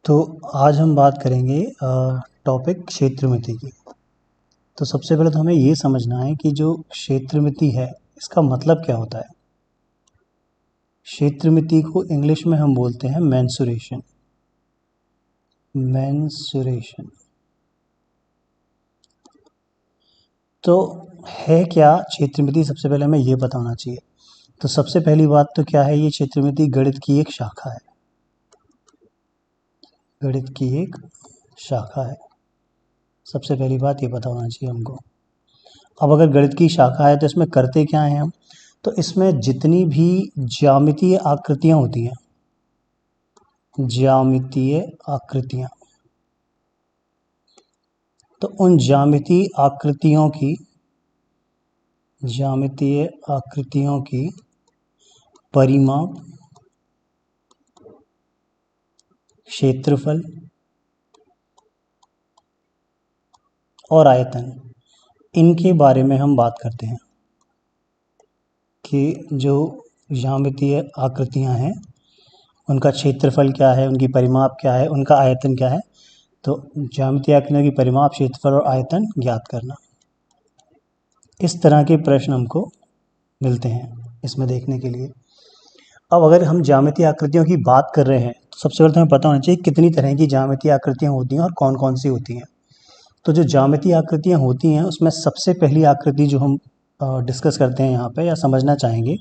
तो आज हम बात करेंगे टॉपिक क्षेत्रमिति की। तो सबसे पहले तो हमें ये समझना है कि जो क्षेत्रमिति है इसका मतलब क्या होता है। क्षेत्रमिति को इंग्लिश में हम बोलते हैं मेंसुरेशन। मेंसुरेशन तो है क्या क्षेत्रमिति, सबसे पहले हमें ये पता होना चाहिए। तो सबसे पहली बात तो क्या है, ये क्षेत्रमिति गणित की एक शाखा है। गणित की एक शाखा है, सबसे पहली बात ये पता होना चाहिए हमको। अब अगर गणित की शाखा है तो इसमें करते क्या हैं हम, तो इसमें जितनी भी ज्यामितीय आकृतियां होती हैं, ज्यामितीय आकृतियां, तो उन ज्यामितीय आकृतियों की परिमाप, क्षेत्रफल और आयतन, इनके बारे में हम बात करते हैं कि जो ज्यामितीय आकृतियां हैं उनका क्षेत्रफल क्या है, उनकी परिमाप क्या है, उनका आयतन क्या है। तो ज्यामितीय आकृतियों की परिमाप, क्षेत्रफल और आयतन ज्ञात करना, इस तरह के प्रश्न हमको मिलते हैं इसमें देखने के लिए। अब अगर हम ज्यामितीय आकृतियों की बात कर रहे हैं तो सबसे पहले तो हमें पता होना चाहिए कितनी तरह की ज्यामितीय आकृतियां होती हैं और कौन कौन सी होती हैं। तो जो ज्यामितीय आकृतियां होती हैं उसमें सबसे पहली आकृति जो हम डिस्कस करते हैं यहाँ पे या समझना चाहेंगे,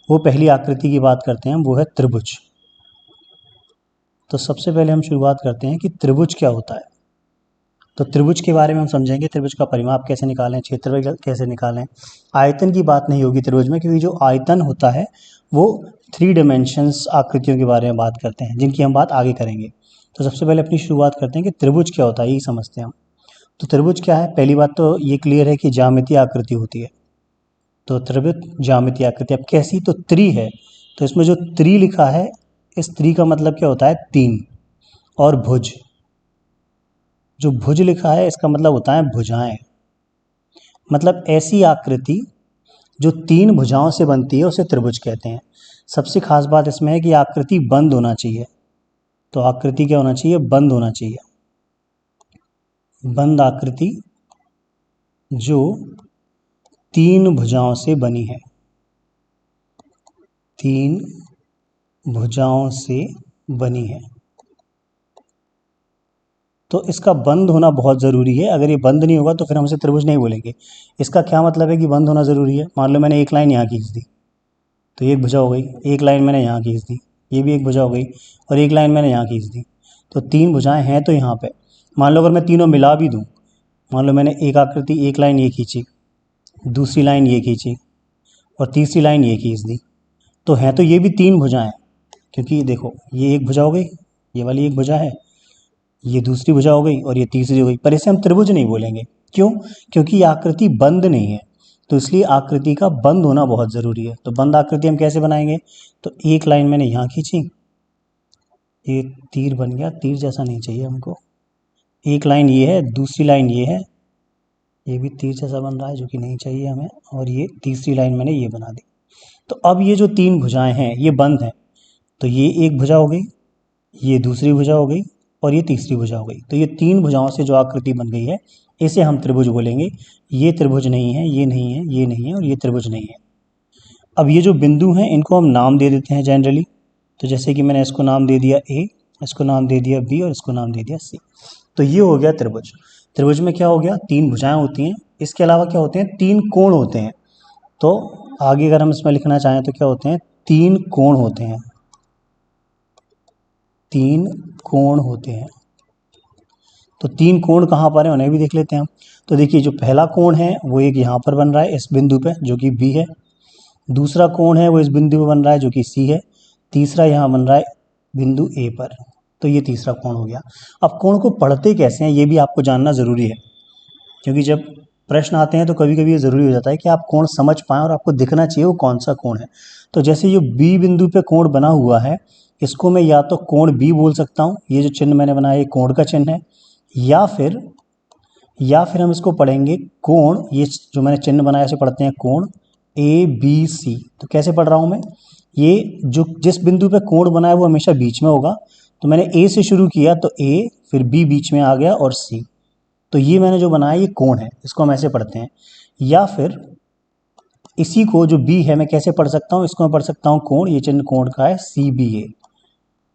वो पहली आकृति की बात करते हैं, वो है त्रिभुज। तो सबसे पहले हम शुरुआत करते हैं कि त्रिभुज क्या होता है। तो त्रिभुज के बारे में हम समझेंगे, त्रिभुज का परिमाप कैसे निकालें, क्षेत्रफल कैसे निकालें। आयतन की बात नहीं होगी त्रिभुज में, क्योंकि जो आयतन होता है वो 3 डायमेंशंस आकृतियों के बारे में बात करते हैं, जिनकी हम बात आगे करेंगे। तो सबसे पहले अपनी शुरुआत करते हैं कि त्रिभुज क्या होता है, यही समझते हैं हम। तो त्रिभुज क्या है, पहली बात तो ये क्लियर है कि ज्यामितीय आकृति होती है। तो त्रिभुज ज्यामितीय आकृति, अब कैसी, तो त्रि है। तो इसमें जो त्रि लिखा है, इस त्रि का मतलब क्या होता है, 3। और भुज, जो भुज लिखा है इसका मतलब होता है भुजाएं। मतलब ऐसी आकृति जो 3 भुजाओं से बनती है उसे त्रिभुज कहते हैं। सबसे खास बात इसमें है कि आकृति बंद होना चाहिए। तो आकृति क्या होना चाहिए, बंद होना चाहिए। बंद आकृति जो 3 भुजाओं से बनी है, 3 भुजाओं से बनी है। तो इसका बंद होना बहुत ज़रूरी है। अगर ये बंद नहीं होगा तो फिर हम इसे त्रिभुज नहीं बोलेंगे। इसका क्या मतलब है कि बंद होना ज़रूरी है। मान लो मैंने एक लाइन यहाँ खींच दी तो ये एक भुजा हो गई, एक लाइन मैंने यहाँ खींच दी, ये भी एक भुजा हो गई, और एक लाइन मैंने यहाँ खींच दी। तो 3 भुजाएं हैं। तो यहाँ पे मान लो अगर मैं तीनों मिला भी दूँ, मान लो मैंने एक आकृति, एक लाइन ये खींची, दूसरी लाइन ये खींची और तीसरी लाइन ये खींच दी, तो हैं तो ये भी 3 भुजाएं, क्योंकि देखो ये एक भुजा हो गई, ये वाली एक भुजा है, ये दूसरी भुजा हो गई और ये तीसरी हो गई, पर इसे हम त्रिभुज नहीं बोलेंगे। क्यों? क्योंकि आकृति बंद नहीं है। तो इसलिए आकृति का बंद होना बहुत ज़रूरी है। तो बंद आकृति हम कैसे बनाएंगे, तो एक लाइन मैंने यहाँ खींची, ये तीर बन गया, तीर जैसा नहीं चाहिए हमको। एक लाइन ये है, दूसरी लाइन ये है, ये भी तीर जैसा बन रहा है जो कि नहीं चाहिए हमें, और ये तीसरी लाइन मैंने ये बना दी। तो अब ये जो 3 भुजाएं हैं ये बंद हैं। तो ये एक भुजा हो गई, ये दूसरी भुजा हो गई और ये तीसरी भुजा हो गई। तो ये 3 भुजाओं से जो आकृति बन गई है इसे हम त्रिभुज बोलेंगे। ये त्रिभुज नहीं है, ये नहीं है, ये नहीं है और ये त्रिभुज नहीं है। अब ये जो बिंदु हैं इनको हम नाम दे देते हैं जनरली। तो जैसे कि मैंने इसको नाम दे दिया ए, इसको नाम दे दिया बी और इसको नाम दे दिया सी। तो ये हो गया त्रिभुज। त्रिभुज में क्या हो गया, 3 भुजाएं होती हैं। इसके अलावा क्या होते हैं, 3 कोण होते हैं। तो आगे अगर हम इसमें लिखना चाहें तो क्या होते हैं, 3 कोण होते हैं। 3 कोण होते हैं। तो 3 कोण कहाँ पर है उन्हें भी देख लेते हैं हम। तो देखिए जो पहला कोण है वो एक यहाँ पर बन रहा है इस बिंदु पे जो कि बी है। दूसरा कोण है वो इस बिंदु पे बन रहा है जो कि सी है। तीसरा यहाँ बन रहा है बिंदु ए पर। तो ये तीसरा कोण हो गया। अब कोण को पढ़ते कैसे हैं ये भी आपको जानना ज़रूरी है, क्योंकि जब प्रश्न आते हैं तो कभी कभी ये ज़रूरी हो जाता है कि आप कोण समझ पाएँ और आपको दिखना चाहिए वो कौन सा कोण है। तो जैसे ये बी बिंदु पे कोण बना हुआ है, इसको मैं या तो कोण बी बोल सकता हूँ, ये जो चिन्ह मैंने बनाया ये कोण का चिन्ह है, या फिर हम इसको पढ़ेंगे कोण, ये जो मैंने चिन्ह बनाया इसे पढ़ते हैं कोण ए बी सी। तो कैसे पढ़ रहा हूँ मैं, ये जो जिस बिंदु पे कोण बना है वो हमेशा बीच में होगा, तो मैंने ए से शुरू किया तो ए, फिर बी बीच में आ गया और सी। तो ये मैंने जो बनाया ये कोण है, इसको हम ऐसे पढ़ते हैं। या फिर इसी को जो बी है मैं कैसे पढ़ सकता हूँ, इसको मैं पढ़ सकता हूँ कोण, ये चिन्ह कोण का है सी बी ए।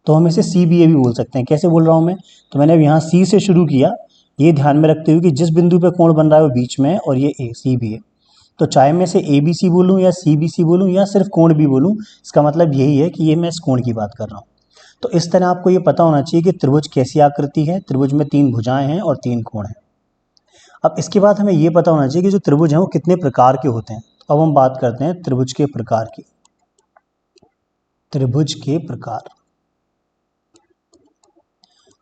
तो हम इसे सी बी ए भी बोल सकते हैं। कैसे बोल रहा हूँ मैं, तो मैंने अब यहाँ सी से शुरू किया, ये ध्यान में रखते हुए कि जिस बिंदु पे कोण बन रहा है वो बीच में है और ये ए सी बी ए। तो चाहे मैं इसे ए बी सी बोलूँ या सी बी सी बोलूँ या सिर्फ कोण भी बोलूँ, इसका मतलब यही है कि ये मैं इस कोण की बात कर रहा हूँ। तो इस तरह आपको ये पता होना चाहिए कि त्रिभुज कैसी आकृति है। त्रिभुज में 3 भुजाएं हैं और 3 कोण हैं। अब इसके बाद हमें ये पता होना चाहिए कि जो त्रिभुज हैं वो कितने प्रकार के होते हैं। तो अब हम बात करते हैं त्रिभुज के प्रकार की। त्रिभुज के प्रकार,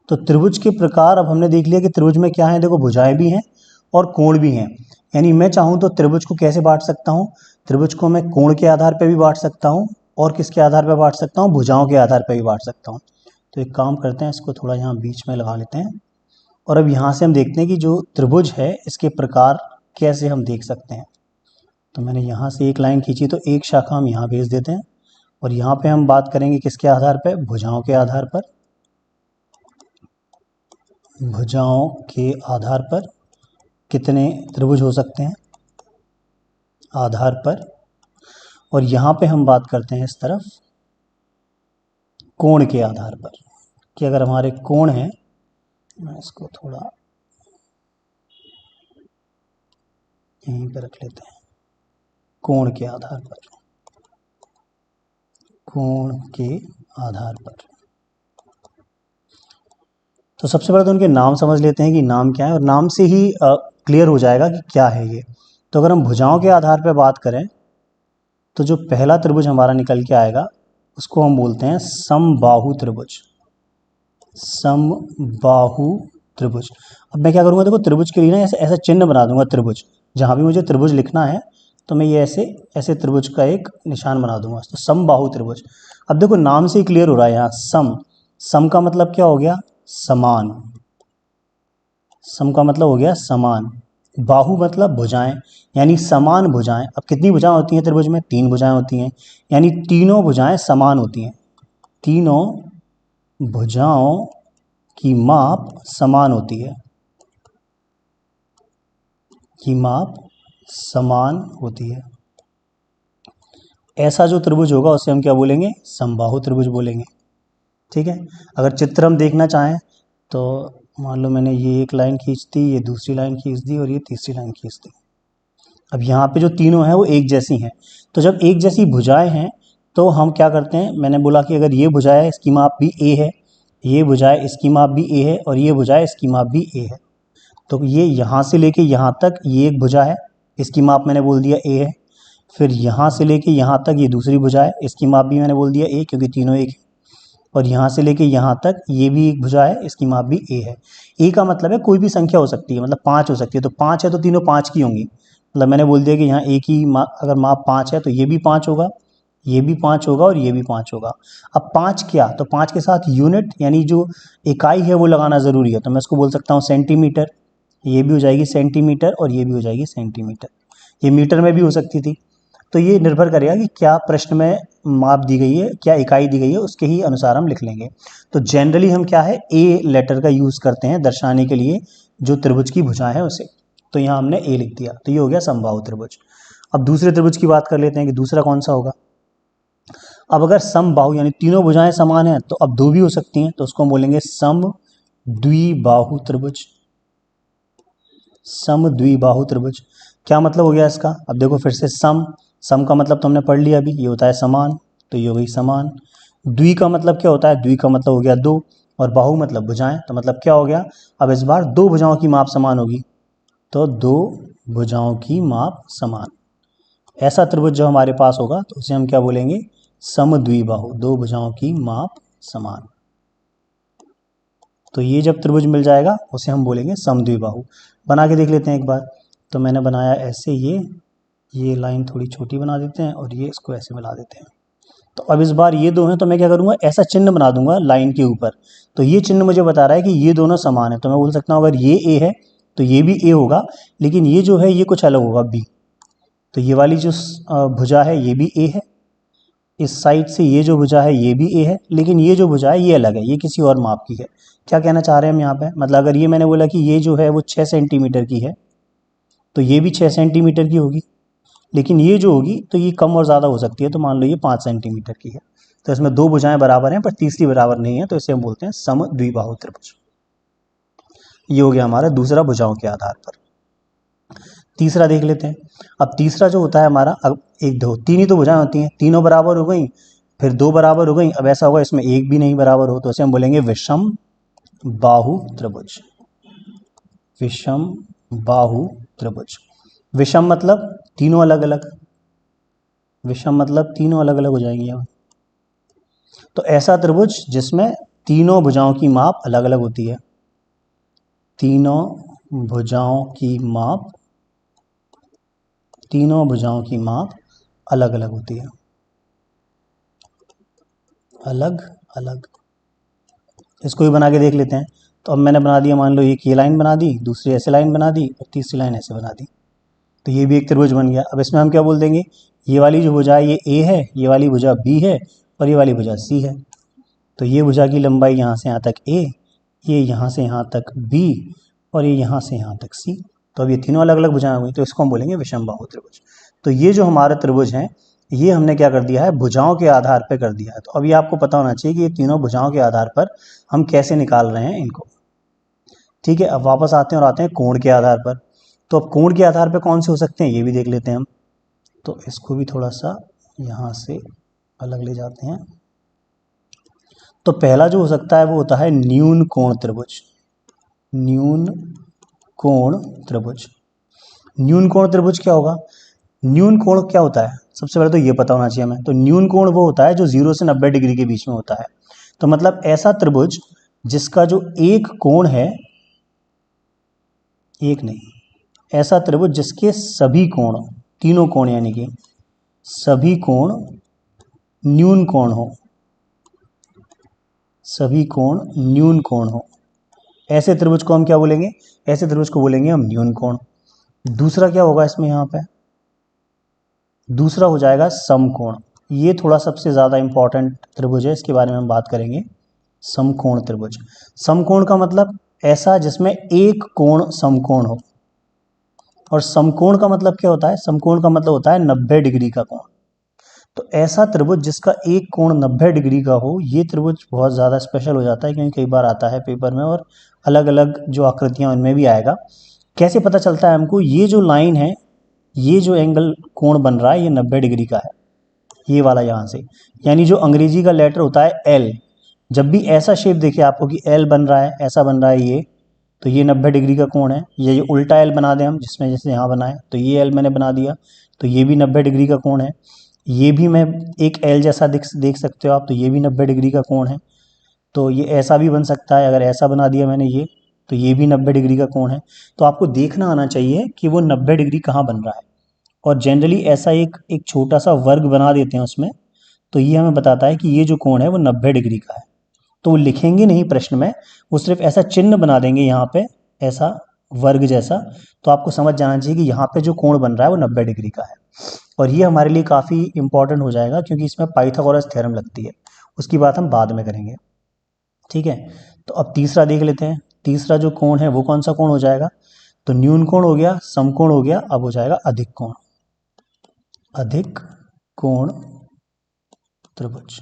तो त्रिभुज के प्रकार अब हमने देख लिया कि त्रिभुज में क्या है, देखो भुजाएं भी हैं और कोण भी हैं। यानी मैं चाहूँ तो त्रिभुज को कैसे बांट सकता हूँ, त्रिभुज को मैं कोण के आधार पर भी बांट सकता हूँ और किसके आधार पर बांट सकता हूँ, भुजाओं के आधार पर भी बांट सकता हूँ। तो एक काम करते हैं, इसको थोड़ा यहाँ बीच में लगा लेते हैं और अब यहाँ से हम देखते हैं कि जो त्रिभुज है इसके प्रकार कैसे हम देख सकते हैं। तो मैंने यहाँ से एक लाइन खींची तो एक शाखा हम यहाँ भेज देते हैं और यहाँ पे हम बात करेंगे किसके आधार पर, भुजाओं के आधार पर। भुजाओं के आधार पर कितने त्रिभुज हो सकते हैं, आधार पर। और यहाँ पे हम बात करते हैं इस तरफ कोण के आधार पर, कि अगर हमारे कोण हैं, मैं इसको थोड़ा यहीं पे रख लेते हैं, कोण के आधार पर, कोण के आधार पर। तो सबसे पहले तो उनके नाम समझ लेते हैं कि नाम क्या है और नाम से ही क्लियर हो जाएगा कि क्या है ये। तो अगर हम भुजाओं के आधार पर बात करें तो जो पहला त्रिभुज हमारा निकल के आएगा उसको हम बोलते हैं समबाहु त्रिभुज। समबाहु त्रिभुज। अब मैं क्या करूँगा, देखो त्रिभुज के लिए ना ऐसे ऐसा चिन्ह बना दूंगा त्रिभुज, जहाँ भी मुझे त्रिभुज लिखना है तो मैं ये ऐसे ऐसे त्रिभुज का एक निशान बना दूंगा। तो समबाहु त्रिभुज। अब देखो नाम से ही क्लियर हो रहा है यहाँ सम, सम का मतलब क्या हो गया, समान। सम का मतलब हो गया समान। बाहु मतलब भुजाएं, यानी समान भुजाएं। अब कितनी भुजाएं होती हैं त्रिभुज में, 3 भुजाएं होती हैं, यानी तीनों भुजाएं समान होती हैं। तीनों भुजाओं की माप समान होती है, की माप समान होती है। ऐसा जो त्रिभुज होगा उसे हम क्या बोलेंगे, समबाहु त्रिभुज बोलेंगे। ठीक है। अगर चित्र हम देखना चाहें तो मान लो मैंने ये एक लाइन खींच दी, ये दूसरी लाइन खींच दी और ये तीसरी लाइन खींच दी। अब यहाँ पे जो तीनों हैं वो एक जैसी हैं। तो जब एक जैसी भुजाएं हैं तो हम क्या करते हैं, मैंने बोला कि अगर ये भुजा है इसकी माप भी ए है, ये भुजा है इसकी माप भी ए है और ये भुजा है इसकी माप भी ए है। तो ये यहाँ से लेके यहाँ तक ये एक भुजा है, इसकी माप मैंने बोल दिया ए है। फिर यहाँ से लेके यहाँ तक ये दूसरी भुजा है, इसकी माप भी मैंने बोल दिया ए, क्योंकि तीनों एक है। और यहाँ से लेके यहाँ तक ये भी एक भुजा है, इसकी माप भी ए है। ए का मतलब है कोई भी संख्या हो सकती है, मतलब 5 हो सकती है। तो 5 है तो तीनों 5 की होंगी। मतलब मैंने बोल दिया कि यहाँ ए की अगर माप 5 है तो ये भी 5 होगा, ये भी 5 होगा और ये भी 5 होगा। अब 5 क्या, तो 5 के साथ यूनिट यानी जो इकाई है वो लगाना ज़रूरी है। तो मैं इसको बोल सकता हूँ सेंटीमीटर, ये भी हो जाएगी सेंटीमीटर और ये भी हो जाएगी सेंटीमीटर। ये मीटर में भी हो सकती थी। तो ये निर्भर करेगा कि क्या प्रश्न में माप दी गई है, क्या इकाई दी गई है, उसके ही अनुसार हम लिख लेंगे। तो जनरली हम क्या है, ए लेटर का यूज़ करते हैं दर्शाने के लिए जो त्रिभुज की भुजा है उसे। तो यहाँ हमने ए लिख दिया, तो ये हो गया समबाहु त्रिभुज। अब दूसरे त्रिभुज की बात कर लेते हैं कि दूसरा कौन सा होगा। अब अगर समबाहु यानी तीनों भुजाएं समान हैं तो अब 2 भी हो सकती हैं, तो उसको हम बोलेंगे समद्विबाहु त्रिभुज। समद्विबाहु त्रिभुज क्या मतलब हो गया इसका, अब देखो फिर से सम का मतलब तो हमने पढ़ लिया अभी, ये होता है समान, तो ये हो गई समान। द्वि का मतलब क्या होता है, द्वि का मतलब हो गया 2 और बाहु मतलब भुजाएं, तो मतलब क्या हो गया, अब इस बार 2 भुजाओं की माप समान होगी, तो 2 भुजाओं की माप समान। ऐसा त्रिभुज जो हमारे पास होगा तो उसे हम क्या बोलेंगे, समद्विबाहु, 2 भुजाओं की माप समान। तो ये जब त्रिभुज मिल जाएगा उसे हम बोलेंगे समद्विबाहु। बना के देख लेते हैं एक बार। तो मैंने बनाया ऐसे, ये लाइन थोड़ी छोटी बना देते हैं और ये इसको ऐसे मिला देते हैं। तो अब इस बार ये 2 हैं तो मैं क्या करूँगा, ऐसा चिन्ह बना दूंगा लाइन के ऊपर। तो ये चिन्ह मुझे बता रहा है कि ये दोनों समान है। तो मैं बोल सकता हूँ अगर ये ए है तो ये भी ए होगा, लेकिन ये जो है ये कुछ अलग होगा बी। तो ये वाली जो भुजा है ये भी ए है इस साइड से ये जो भुजा है ये भी ए है, लेकिन ये जो भुजा है ये अलग है, ये किसी और माप की है। क्या कहना चाह रहे हैं हम यहाँ पे, मतलब अगर ये मैंने बोला कि ये जो है वो 6 सेंटीमीटर की है तो ये भी 6 सेंटीमीटर की होगी, लेकिन ये जो होगी तो ये कम और ज़्यादा हो सकती है, तो मान लो ये 5 सेंटीमीटर की है। तो इसमें दो भुजाएं बराबर हैं पर तीसरी बराबर नहीं है, तो इसे हम बोलते हैं समद्विबाहु त्रिभुज। ये हो गया हमारा दूसरा भुजाओं के आधार पर। तीसरा देख लेते हैं। अब तीसरा जो होता है हमारा, अब एक दो तीन ही तो भुजाएं होती हैं, तीनों बराबर हो गई, फिर दो बराबर हो गई। अब ऐसा होगा इसमें एक भी नहीं बराबर हो, तो इसे हम बोलेंगे विषम बाहु त्रिभुज। विषम बाहु त्रिभुज। विषम मतलब तीनों अलग अलग, विषम मतलब तीनों अलग अलग हो जाएंगी यहाँ। तो ऐसा त्रिभुज जिसमें तीनों भुजाओं की माप अलग अलग होती है, तीनों भुजाओं की माप, तीनों भुजाओं की माप अलग अलग होती है, अलग अलग। इसको भी बना के देख लेते हैं। तो अब मैंने बना दिया, मान लो एक ये लाइन बना दी, दूसरी ऐसे लाइन बना दी और तीसरी लाइन ऐसे बना दी, तो ये भी एक त्रिभुज बन गया। अब इसमें हम क्या बोल देंगे, ये वाली जो भुजा है ये ए है, ये वाली भुजा बी है और ये वाली भुजा सी है। तो ये भुजा की लंबाई यहाँ से यहाँ तक ए, ये यहाँ से यहाँ तक बी और ये यहाँ से यहाँ तक सी। तो अब ये तीनों अलग अलग भुजाएं हुई, तो इसको हम बोलेंगे विषमबाहु त्रिभुज। तो ये जो हमारे त्रिभुज हैं ये हमने क्या कर दिया है, भुजाओं के आधार पर कर दिया है। तो अब ये आपको पता होना चाहिए कि ये तीनों भुजाओं के आधार पर हम कैसे निकाल रहे हैं इनको। ठीक है, अब वापस आते हैं और आते हैं कोण के आधार पर। तो अब कोण के आधार पर कौन से हो सकते हैं ये भी देख लेते हैं हम। तो इसको भी थोड़ा सा यहाँ से अलग ले जाते हैं। तो पहला जो हो सकता है वो होता है न्यून कोण त्रिभुज। न्यून कोण त्रिभुज। न्यून कोण त्रिभुज क्या होगा, न्यून कोण क्या होता है, सबसे पहले तो ये पता होना चाहिए हमें। तो न्यून कोण वो होता है जो 0 से 90 डिग्री के बीच में होता है। तो मतलब ऐसा त्रिभुज जिसका जो एक कोण है, एक नहीं, ऐसा त्रिभुज जिसके सभी कोण, तीनों कोण यानी कि सभी कोण न्यून कोण हो, सभी कोण न्यून कोण हो, ऐसे त्रिभुज को हम क्या बोलेंगे, ऐसे त्रिभुज को बोलेंगे हम न्यून कोण। दूसरा क्या होगा इसमें, यहाँ पे दूसरा हो जाएगा समकोण। ये थोड़ा सबसे ज़्यादा इंपॉर्टेंट त्रिभुज है, इसके बारे में हम बात करेंगे। समकोण त्रिभुज। समकोण का मतलब ऐसा जिसमें एक कोण समकोण हो, और समकोण का मतलब क्या होता है, समकोण का मतलब होता है 90 डिग्री का कोण। तो ऐसा त्रिभुज जिसका एक कोण 90 डिग्री का हो, ये त्रिभुज बहुत ज़्यादा स्पेशल हो जाता है, क्योंकि कई बार आता है पेपर में और अलग अलग जो आकृतियाँ उनमें भी आएगा। कैसे पता चलता है हमको, ये जो लाइन है, ये जो एंगल कोण बन रहा है ये 90 डिग्री का है, ये वाला यहाँ से, यानी जो अंग्रेजी का लेटर होता है एल, जब भी ऐसा शेप देखे आपको कि एल बन रहा है, ऐसा बन रहा है ये, तो ये 90 डिग्री का कोण है। ये उल्टा एल बना दें हम, जिसमें जैसे यहाँ बना है, तो ये एल मैंने बना दिया, तो ये भी 90 डिग्री का कोण है। ये भी मैं एक एल जैसा देख सकते हो आप, तो ये भी 90 डिग्री का कोण है। तो ये ऐसा भी बन सकता है, अगर ऐसा बना दिया मैंने ये, तो ये भी 90 डिग्री का कोण है। तो आपको देखना आना चाहिए कि वो 90 डिग्री कहाँ बन रहा है, और जनरली ऐसा एक एक छोटा सा वर्ग बना देते हैं उसमें, तो ये हमें बताता है कि ये जो कोण है वो 90 डिग्री का है। तो वो लिखेंगे नहीं प्रश्न में, वो सिर्फ ऐसा चिन्ह बना देंगे यहाँ पे, ऐसा वर्ग जैसा, तो आपको समझ जाना चाहिए कि यहाँ पे जो कोण बन रहा है वो 90 डिग्री का है। और ये हमारे लिए काफ़ी इंपॉर्टेंट हो जाएगा, क्योंकि इसमें पाइथागोरस थ्योरम लगती है, उसकी बात हम बाद में करेंगे। ठीक है, तो अब तीसरा देख लेते हैं। तीसरा जो कोण है वो कौन सा कोण हो जाएगा, तो न्यून कोण हो गया, समकोण हो गया, अब हो जाएगा अधिक कोण। अधिक कोण त्रिभुज।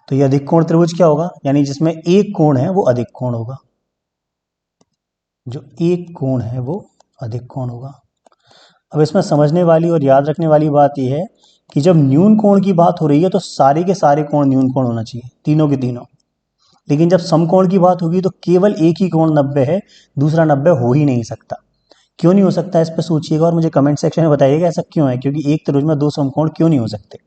तो ये अधिक कोण त्रिभुज क्या होगा, यानी जिसमें एक कोण है वो अधिक कोण होगा, जो एक कोण है वो अधिक कोण होगा। अब इसमें समझने वाली और याद रखने वाली बात यह है कि जब न्यून कोण की बात हो रही है तो सारे के सारे कोण न्यून कोण होना चाहिए, तीनों के तीनों। लेकिन जब समकोण की बात होगी तो केवल एक ही कोण 90 है, दूसरा 90 हो ही नहीं सकता। क्यों नहीं हो सकता, इस पर सोचिएगा और मुझे कमेंट सेक्शन में बताइएगा ऐसा क्यों है, क्योंकि एक त्रिभुज में दो समकोण क्यों नहीं हो सकते।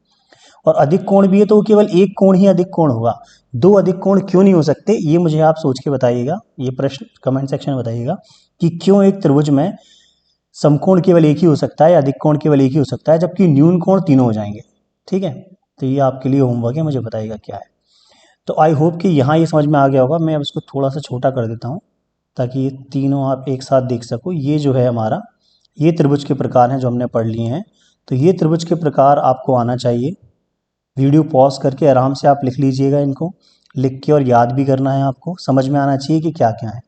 और अधिक कोण भी है तो केवल एक कोण ही अधिक कोण होगा, दो अधिक कोण क्यों नहीं हो सकते, ये मुझे आप सोच के बताइएगा, ये प्रश्न कमेंट सेक्शन में बताइएगा कि क्यों एक त्रिभुज में समकोण केवल एक ही हो सकता है, अधिक कोण केवल एक ही हो सकता है, जबकि न्यून कोण तीनों हो जाएंगे। ठीक है, तो ये आपके लिए होमवर्क है, मुझे बताइएगा क्या है। तो आई होप कि यहाँ ये समझ में आ गया होगा। मैं अब इसको थोड़ा सा छोटा कर देता हूँ ताकि ये तीनों आप एक साथ देख सको। ये जो है हमारा, ये त्रिभुज के प्रकार हैं जो हमने पढ़ लिए हैं। तो ये त्रिभुज के प्रकार आपको आना चाहिए। वीडियो पॉज करके आराम से आप लिख लीजिएगा, इनको लिख के और याद भी करना है आपको, समझ में आना चाहिए कि क्या क्या है,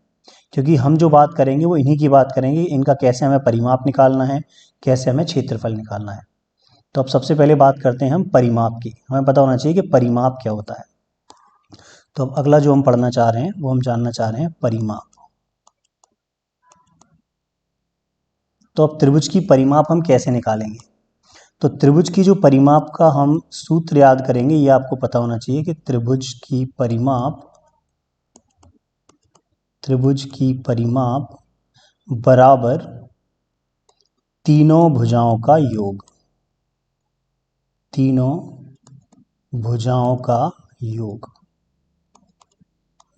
क्योंकि हम जो बात करेंगे वो इन्हीं की बात करेंगे, इनका कैसे हमें परिमाप निकालना है, कैसे हमें क्षेत्रफल निकालना है। तो अब सबसे पहले बात करते हैं हम परिमाप की। हमें पता होना चाहिए कि परिमाप क्या होता है। तो अब अगला जो हम पढ़ना चाह रहे हैं वो हम जानना चाह रहे हैं परिमाप। तो अब त्रिभुज की परिमाप हम कैसे निकालेंगे? तो त्रिभुज की जो परिमाप का हम सूत्र याद करेंगे, ये आपको पता होना चाहिए कि त्रिभुज की परिमाप बराबर तीनों भुजाओं का योग। तीनों भुजाओं का योग,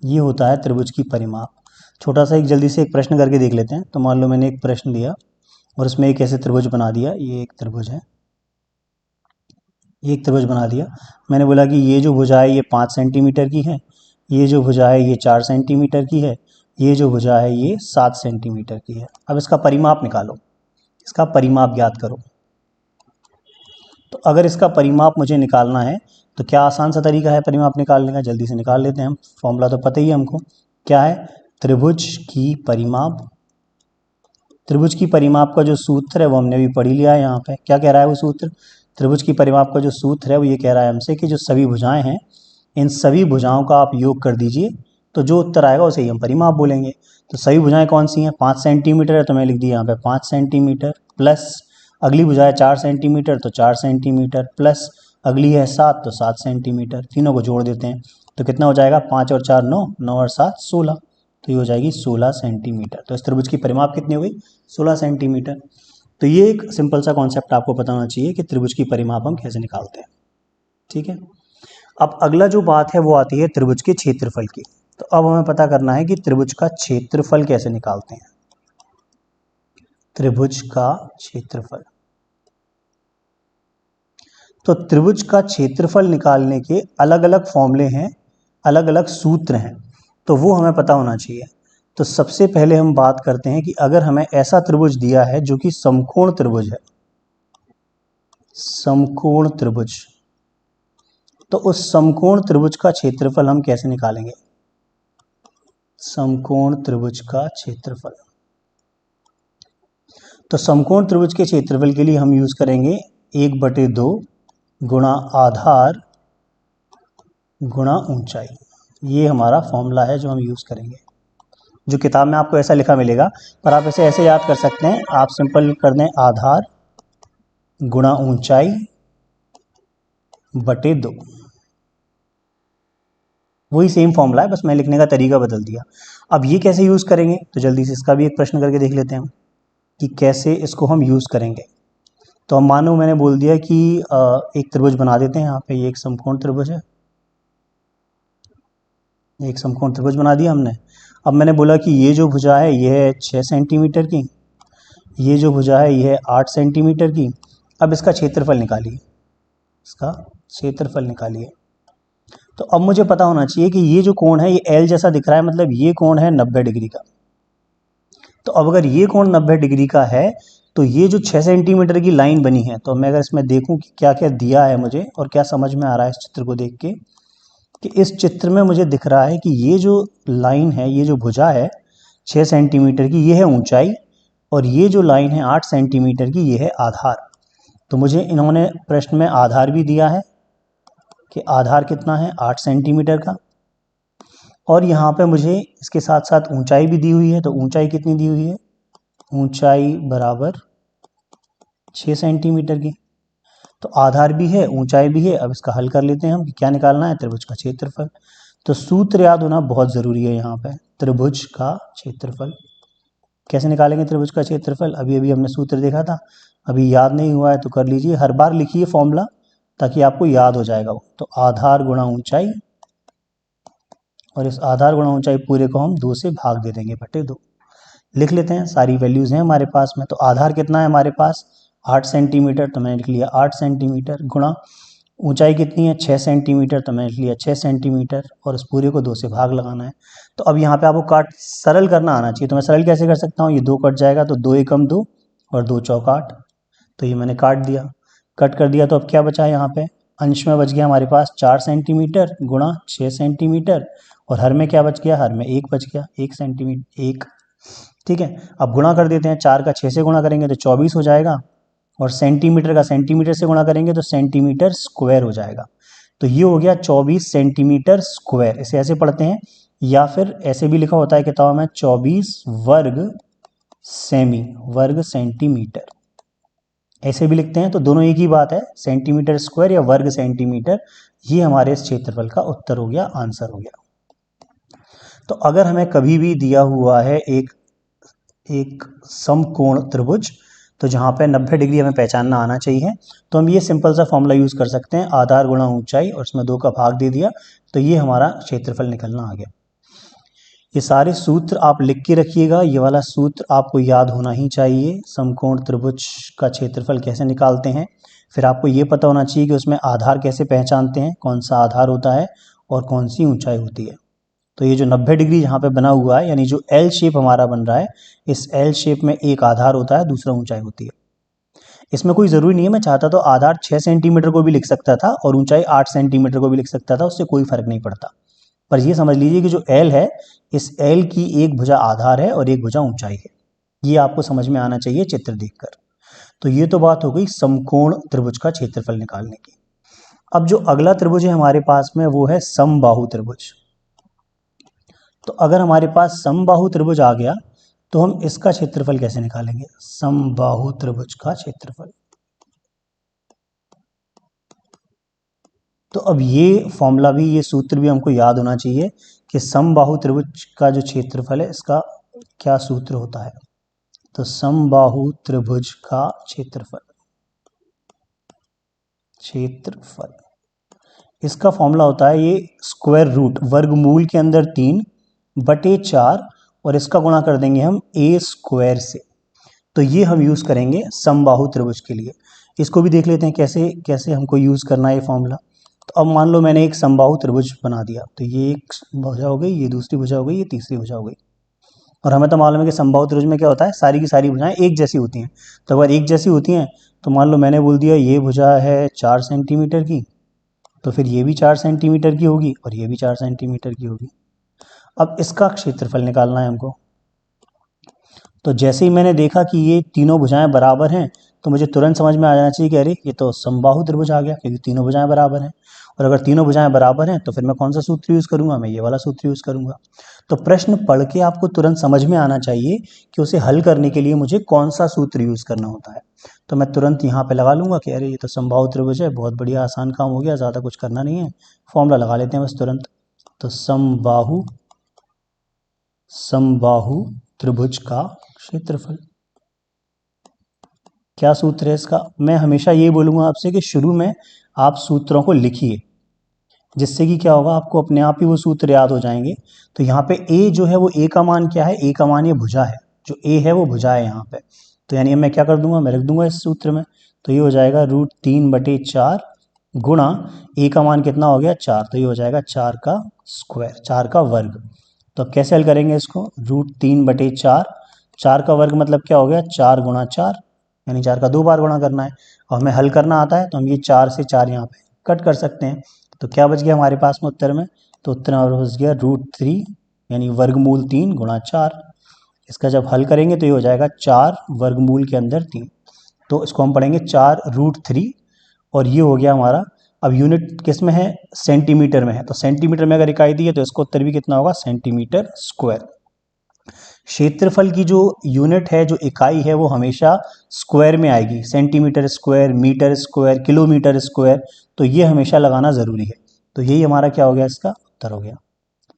ये होता है त्रिभुज की परिमाप। छोटा सा एक जल्दी से एक प्रश्न करके देख लेते हैं। तो मान लो मैंने एक प्रश्न दिया और उसमें एक ऐसे त्रिभुज बना दिया, ये एक त्रिभुज है, ये एक त्रिभुज बना दिया। मैंने बोला कि ये जो भुजा है ये 5 सेंटीमीटर की है, ये जो भुजा है ये 4 सेंटीमीटर की है, ये जो भुजा है ये 7 सेंटीमीटर की है। अब इसका परिमाप निकालो, इसका परिमाप ज्ञात करो। तो अगर इसका परिमाप मुझे निकालना है तो क्या आसान सा तरीका है परिमाप निकालने का, जल्दी से निकाल लेते हैं हम। फॉर्मूला तो पता ही है हमको, क्या है? त्रिभुज की परिमाप। त्रिभुज की परिमाप का जो सूत्र है वो हमने भी पढ़ ही लिया है। यहाँ पे क्या कह रहा है वो सूत्र? त्रिभुज की परिमाप का जो सूत्र है वो ये कह रहा है हमसे कि जो सभी भुजाएं हैं, इन सभी भुजाओं का आप योग कर दीजिए, तो जो उत्तर आएगा उसे ही हम परिमाप बोलेंगे। तो सभी भुजाएं कौन सी हैं? 5 सेंटीमीटर है, तो मैं लिख दिया यहाँ पे 5 सेंटीमीटर, प्लस अगली भुजा है 4 सेंटीमीटर, तो 4 सेंटीमीटर, प्लस अगली है 7, तो 7 सेंटीमीटर। तीनों को जोड़ देते हैं तो कितना हो जाएगा? 5 और 4 9, 9 और 7 16, तो ये हो जाएगी 16 सेंटीमीटर। तो इस त्रिभुज की परिमाप कितनी हो गई? 16 सेंटीमीटर। तो ये एक सिंपल सा कॉन्सेप्ट आपको पता होना चाहिए कि त्रिभुज की परिमाप हम कैसे निकालते हैं। ठीक है, अब अगला जो बात है वो आती है त्रिभुज के क्षेत्रफल की। तो अब हमें पता करना है कि त्रिभुज का क्षेत्रफल कैसे निकालते हैं। त्रिभुज का क्षेत्रफल, तो त्रिभुज का क्षेत्रफल निकालने के अलग अलग फॉर्मूले हैं, अलग अलग सूत्र हैं, तो वो हमें पता होना चाहिए। तो सबसे पहले हम बात करते हैं कि अगर हमें ऐसा त्रिभुज दिया है जो कि समकोण त्रिभुज है, समकोण त्रिभुज, तो उस समकोण त्रिभुज का क्षेत्रफल हम कैसे निकालेंगे? समकोण त्रिभुज का क्षेत्रफल, तो समकोण त्रिभुज के क्षेत्रफल के लिए हम यूज करेंगे 1/2 गुणा आधार गुणा ऊंचाई। ये हमारा फॉर्मूला है जो हम यूज करेंगे। जो किताब में आपको ऐसा लिखा मिलेगा, पर आप इसे ऐसे याद कर सकते हैं। आप सिंपल कर दें आधार गुणा ऊंचाई बटे 2। वही सेम फॉर्मूला है, बस मैं लिखने का तरीका बदल दिया। अब ये कैसे यूज करेंगे, तो जल्दी से इसका भी एक प्रश्न करके देख लेते हैं हम कि कैसे इसको हम यूज करेंगे। तो हम मानो मैंने बोल दिया कि एक त्रिभुज बना देते हैं। यहाँ पे ये एक समकोण त्रिभुज है, एक समकोण त्रिभुज बना दिया हमने। अब मैंने बोला कि ये जो भुजा है ये है 6 सेंटीमीटर की, ये जो भुजा है ये है 8 सेंटीमीटर की। अब इसका क्षेत्रफल निकालिए, इसका क्षेत्रफल निकालिए। तो अब मुझे पता होना चाहिए कि ये जो कोण है ये एल जैसा दिख रहा है, मतलब ये कोण है 90 डिग्री का। तो अब अगर ये कोण 90 डिग्री का है तो ये जो 6 सेंटीमीटर की लाइन बनी है, तो मैं अगर इसमें देखूं कि क्या क्या दिया है मुझे और क्या समझ में आ रहा है इस चित्र को देख के, कि इस चित्र में मुझे दिख रहा है कि ये जो लाइन है, ये जो भुजा है 6 सेंटीमीटर की, ये है ऊंचाई, और ये जो लाइन है 8 सेंटीमीटर की, ये है आधार। तो मुझे इन्होंने प्रश्न में आधार भी दिया है कि आधार कितना है 8 सेंटीमीटर का, और यहाँ पे मुझे इसके साथ साथ ऊंचाई भी दी हुई है। तो ऊंचाई कितनी दी हुई है? ऊंचाई बराबर 6 सेंटीमीटर की। तो आधार भी है, ऊंचाई भी है। अब इसका हल कर लेते हैं हम कि क्या निकालना है? त्रिभुज का क्षेत्रफल। तो सूत्र याद होना बहुत ज़रूरी है यहाँ पे। त्रिभुज का क्षेत्रफल कैसे निकालेंगे? त्रिभुज का क्षेत्रफल अभी अभी हमने सूत्र देखा था, अभी याद नहीं हुआ है तो कर लीजिए। हर बार लिखिए फॉर्मूला ताकि आपको याद हो जाएगा वो। तो आधार गुणा ऊंचाई, और इस आधार गुणा ऊंचाई पूरे को हम 2 से भाग दे देंगे बटे 2। लिख लेते हैं, सारी वैल्यूज़ हैं हमारे पास में। तो आधार कितना है हमारे पास? 8 सेंटीमीटर, तो मैंने लिख लिया 8 सेंटीमीटर, गुणा ऊंचाई कितनी है? 6 सेंटीमीटर, तो मैंने लिख लिया 6 सेंटीमीटर, और इस पूरे को 2 से भाग लगाना है। तो अब यहाँ पे आपको काट सरल करना आना चाहिए। तो मैं सरल कैसे कर सकता हूँ? ये 2 कट जाएगा, तो 2 एकम 2 और 2 चौक 8। तो ये मैंने काट दिया, कट कर दिया। तो अब क्या बचा यहाँ पे, अंश में बच गया हमारे पास 4 सेंटीमीटर गुणा 6 सेंटीमीटर, और हर में क्या बच गया, हर में 1 बच गया, 1 सेंटीमीटर 1। ठीक है, अब गुणा कर देते हैं, 4 का 6 से गुणा करेंगे तो 24 हो जाएगा, और सेंटीमीटर का सेंटीमीटर से गुणा करेंगे तो सेंटीमीटर स्क्वायर हो जाएगा। तो ये हो गया 24 सेंटीमीटर स्क्वायर। इसे ऐसे पढ़ते हैं, या फिर ऐसे भी लिखा होता है किताब में 24 वर्ग सेंटीमीटर, ऐसे भी लिखते हैं। तो दोनों एक ही बात है, सेंटीमीटर स्क्वायर या वर्ग सेंटीमीटर। ये हमारे इस क्षेत्रफल का उत्तर हो गया, आंसर हो गया। तो अगर हमें कभी भी दिया हुआ है एक समकोण त्रिभुज, तो जहाँ पे 90 डिग्री हमें पहचानना आना चाहिए, तो हम ये सिंपल सा फॉर्मूला यूज़ कर सकते हैं, आधार गुणा ऊंचाई, और उसमें 2 का भाग दे दिया, तो ये हमारा क्षेत्रफल निकलना आ गया। ये सारे सूत्र आप लिख के रखिएगा, ये वाला सूत्र आपको याद होना ही चाहिए। समकोण त्रिभुज का क्षेत्रफल कैसे निकालते हैं, फिर आपको ये पता होना चाहिए कि उसमें आधार कैसे पहचानते हैं, कौन सा आधार होता है और कौन सी ऊंचाई होती है। तो ये जो 90 डिग्री यहाँ पे बना हुआ है, यानी जो एल शेप हमारा बन रहा है, इस एल शेप में एक आधार होता है, दूसरा ऊंचाई होती है। इसमें कोई ज़रूरी नहीं है, मैं चाहता तो आधार 6 सेंटीमीटर को भी लिख सकता था और ऊंचाई 8 सेंटीमीटर को भी लिख सकता था, उससे कोई फर्क नहीं पड़ता। पर ये समझ लीजिए कि जो एल है, इस एल की एक भुजा आधार है और एक भुजा ऊंचाई है। ये आपको समझ में आना चाहिए चित्र देखकर। तो ये तो बात हो गई समकोण त्रिभुज का क्षेत्रफल निकालने की। अब जो अगला त्रिभुज है हमारे पास में, वो है समबाहु त्रिभुज। तो अगर हमारे पास समबाहु त्रिभुज आ गया, तो हम इसका क्षेत्रफल कैसे निकालेंगे, समबाहु त्रिभुज का क्षेत्रफल। तो अब ये फॉर्मूला भी, ये सूत्र भी हमको याद होना चाहिए कि समबाहु त्रिभुज का जो क्षेत्रफल है, इसका क्या सूत्र होता है। तो समबाहु त्रिभुज का क्षेत्रफल इसका फॉर्मूला होता है, ये स्क्वायर रूट वर्गमूल के अंदर 3/4, और इसका गुणा कर देंगे हम a स्क्वायर से। तो ये हम यूज़ करेंगे समबाहु त्रिभुज के लिए। इसको भी देख लेते हैं कैसे कैसे हमको यूज़ करना है ये फॉर्मूला। तो अब मान लो मैंने एक समबाहु त्रिभुज बना दिया, तो ये एक भुजा हो गई, ये दूसरी भुजा हो गई, ये तीसरी भुजा हो गई। और हमें तो मालूम है कि समबाहु त्रिभुज में क्या होता है, सारी की सारी भुजाएं एक जैसी होती हैं। तो अगर एक जैसी होती हैं, तो मान लो मैंने बोल दिया ये भुजा है 4 सेंटीमीटर की, तो फिर ये भी 4 सेंटीमीटर की होगी और ये भी 4 सेंटीमीटर की होगी। अब इसका क्षेत्रफल निकालना है हमको। तो जैसे ही मैंने देखा कि ये तीनों भुजाएं बराबर हैं, तो मुझे तुरंत समझ में आ जाना चाहिए कि अरे ये तो समबाहु त्रिभुज आ गया, क्योंकि तीनों भुजाएं बराबर हैं। और अगर तीनों भुजाएं बराबर हैं, तो फिर मैं कौन सा सूत्र यूज़ करूंगा, मैं ये वाला सूत्र यूज़ करूंगा। तो प्रश्न पढ़ के आपको तुरंत समझ में आना चाहिए कि उसे हल करने के लिए मुझे कौन सा सूत्र यूज़ करना होता है। तो मैं तुरंत यहाँ पे लगा लूंगा कि अरे ये तो समबाहु त्रिभुज है, बहुत बढ़िया, आसान काम हो गया, ज़्यादा कुछ करना नहीं है, फॉर्मूला लगा लेते हैं बस तुरंत। तो समबाहु त्रिभुज का क्षेत्रफल, क्या सूत्र है इसका। मैं हमेशा ये बोलूँगा आपसे कि शुरू में आप सूत्रों को लिखिए, जिससे कि क्या होगा, आपको अपने आप ही वो सूत्र याद हो जाएंगे। तो यहाँ पे a जो है वो a का मान क्या है, a का मान ये भुजा है, जो a है वो भुजा है यहाँ पे। तो यानी मैं क्या कर दूंगा, मैं रख दूंगा इस सूत्र में। तो ये हो जाएगा √3/4 गुणा a का मान कितना हो गया 4, तो ये हो जाएगा 4 का स्क्वायर, 4 का वर्ग। तो अब कैसे हल करेंगे इसको, √3/4, 4 का वर्ग मतलब क्या हो गया, 4 गुणा 4, यानी 4 का 2 बार गुणा करना है। और हमें हल करना आता है, तो हम ये 4 से 4 यहाँ पे कट कर सकते हैं। तो क्या बच गया हमारे पास में उत्तर में, तो उत्तर हमारे पास बच गया √3, यानी वर्गमूल 3 गुणा 4। इसका जब हल करेंगे तो ये हो जाएगा 4 वर्गमूल के अंदर 3, तो इसको हम पढ़ेंगे 4√3, और ये हो गया हमारा। अब यूनिट किस में है, सेंटीमीटर में है, तो सेंटीमीटर में अगर इकाई दी है तो इसका उत्तर भी कितना होगा, सेंटीमीटर स्क्वायर। क्षेत्रफल की जो यूनिट है, जो इकाई है, वो हमेशा स्क्वायर में आएगी, centimetre square, metre square, kilometre square, तो ये हमेशा लगाना ज़रूरी है। तो यही हमारा क्या हो गया, इसका उत्तर हो गया।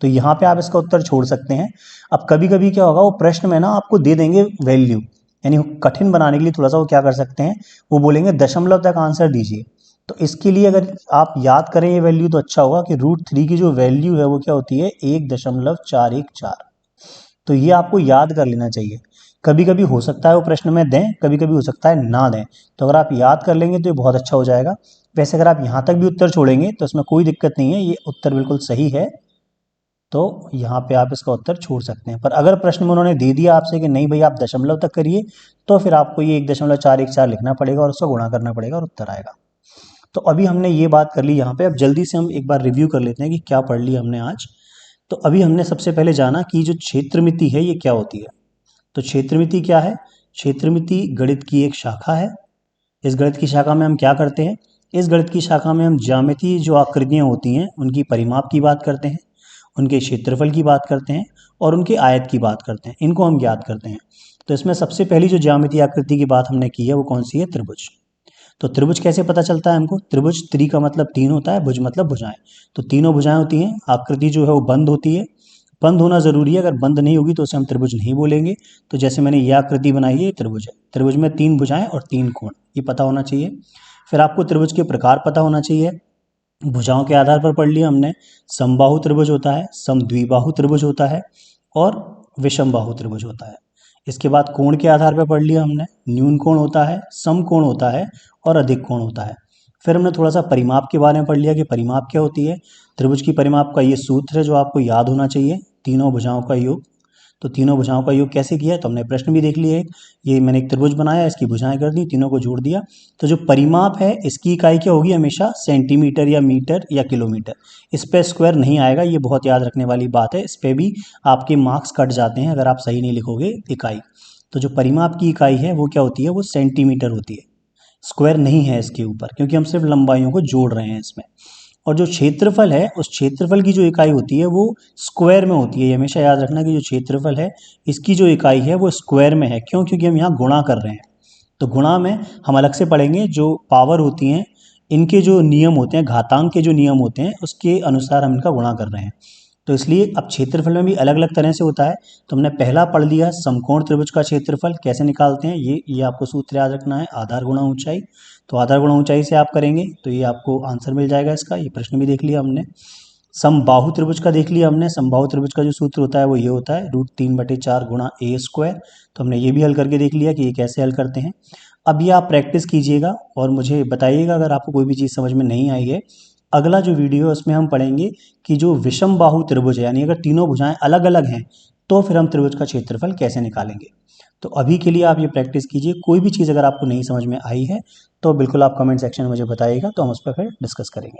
तो यहाँ पे आप इसका उत्तर छोड़ सकते हैं। अब कभी कभी क्या होगा, वो प्रश्न में ना आपको दे देंगे वैल्यू, यानी कठिन बनाने के लिए थोड़ा सा वो क्या कर सकते हैं, वो बोलेंगे दशमलव तक आंसर दीजिए। तो इसके लिए अगर आप याद करें ये वैल्यू, तो अच्छा होगा कि √3 की जो वैल्यू है वो क्या होती है, 1.414। तो ये आपको याद कर लेना चाहिए। कभी कभी हो सकता है वो प्रश्न में दें, कभी कभी हो सकता है ना दें, तो अगर आप याद कर लेंगे तो ये बहुत अच्छा हो जाएगा। वैसे अगर आप यहाँ तक भी उत्तर छोड़ेंगे तो इसमें कोई दिक्कत नहीं है, ये उत्तर बिल्कुल सही है। तो यहाँ पे आप इसका उत्तर छोड़ सकते हैं। पर अगर प्रश्न में उन्होंने दे दिया आपसे कि नहीं भाई आप दशमलव तक करिए, तो फिर आपको ये 1.414 लिखना पड़ेगा और उसको गुणा करना पड़ेगा और उत्तर आएगा। तो अभी हमने ये बात कर ली यहाँ पे। अब जल्दी से हम एक बार रिव्यू कर लेते हैं कि क्या पढ़ लिया हमने आज। तो अभी हमने सबसे पहले जाना कि जो क्षेत्रमिति है ये क्या होती है। तो क्षेत्रमिति क्या है? क्षेत्रमिति गणित की एक शाखा है। इस गणित की शाखा में हम क्या करते हैं? इस गणित की शाखा में हम ज्यामितीय जो आकृतियाँ होती हैं उनकी परिमाप की बात करते हैं, उनके क्षेत्रफल की बात करते हैं और उनके आयत की बात करते हैं। इनको हम ज्ञात करते हैं। तो इसमें सबसे पहली जो ज्यामितीय आकृति की बात हमने की है वो कौन सी है? त्रिभुज। तो त्रिभुज कैसे पता चलता है हमको? त्रिभुज, त्रि का मतलब तीन होता है, भुज मतलब भुजाएं। तो तीनों भुजाएं होती हैं। आकृति जो है वो बंद होती है। बंद होना जरूरी है, अगर बंद नहीं होगी तो उसे हम त्रिभुज नहीं बोलेंगे। तो जैसे मैंने ये आकृति बनाई है, ये त्रिभुज है। त्रिभुज में तीन भुजाएं और तीन कोण, ये पता होना चाहिए। फिर आपको त्रिभुज के प्रकार पता होना चाहिए। भुजाओं के आधार पर पढ़ लिया हमने। समबाहु त्रिभुज होता है, समद्विबाहु त्रिभुज होता है और विषमबाहु त्रिभुज होता है। इसके बाद कोण के आधार पर पढ़ लिया हमने। न्यून कोण होता है, सम कोण होता है और अधिक कोण होता है। फिर हमने थोड़ा सा परिमाप के बारे में पढ़ लिया कि परिमाप क्या होती है। त्रिभुज की परिमाप का ये सूत्र है जो आपको याद होना चाहिए, तीनों भुजाओं का योग। तो तीनों भुजाओं का योग कैसे किया है? तो हमने प्रश्न भी देख लिया है। ये मैंने एक त्रिभुज बनाया, इसकी भुजाएं कर दी, तीनों को जोड़ दिया। तो जो परिमाप है इसकी इकाई क्या होगी? हमेशा सेंटीमीटर या मीटर या किलोमीटर। इस पे स्क्वायर नहीं आएगा, ये बहुत याद रखने वाली बात है। इस पे भी आपके मार्क्स कट जाते हैं अगर आप सही नहीं लिखोगे इकाई। तो जो परिमाप की इकाई है वो क्या होती है? वो सेंटीमीटर होती है। स्क्वायर नहीं है इसके ऊपर, क्योंकि हम सिर्फ लंबाइयों को जोड़ रहे हैं इसमें। और जो क्षेत्रफल है, उस क्षेत्रफल की जो इकाई होती है वो स्क्वायर में होती है। ये हमेशा याद रखना कि जो क्षेत्रफल है इसकी जो इकाई है वो स्क्वायर में है। क्यों? क्योंकि हम यहाँ गुणा कर रहे हैं। तो गुणा में हम अलग से पढ़ेंगे। जो पावर होती हैं इनके जो नियम होते हैं, घातांक के जो नियम होते हैं उसके अनुसार हम इनका गुणा कर रहे हैं। तो इसलिए अब क्षेत्रफल में भी अलग अलग तरह से होता है। तो हमने पहला पढ़ लिया समकोण त्रिभुज का क्षेत्रफल कैसे निकालते हैं। ये आपको सूत्र याद रखना है, आधार गुणा ऊंचाई। तो आधार गुणा ऊंचाई से आप करेंगे तो ये आपको आंसर मिल जाएगा इसका। ये प्रश्न भी देख लिया हमने। समबाहु त्रिभुज का देख लिया हमने। समबाहु त्रिभुज का जो सूत्र होता है वो ये होता है, √3/4 गुणा a स्क्वायर। तो हमने ये भी हल करके देख लिया कि ये कैसे हल करते हैं। अब ये आप प्रैक्टिस कीजिएगा और मुझे बताइएगा अगर आपको कोई भी चीज़ समझ में नहीं आई है। अगला जो वीडियो है उसमें हम पढ़ेंगे कि जो विषम बाहु त्रिभुज है, यानी अगर तीनों भुजाएं अलग अलग हैं तो फिर हम त्रिभुज का क्षेत्रफल कैसे निकालेंगे। तो अभी के लिए आप ये प्रैक्टिस कीजिए। कोई भी चीज़ अगर आपको नहीं समझ में आई है तो बिल्कुल आप कमेंट सेक्शन में मुझे बताइएगा, तो हम उस पर फिर डिस्कस करेंगे।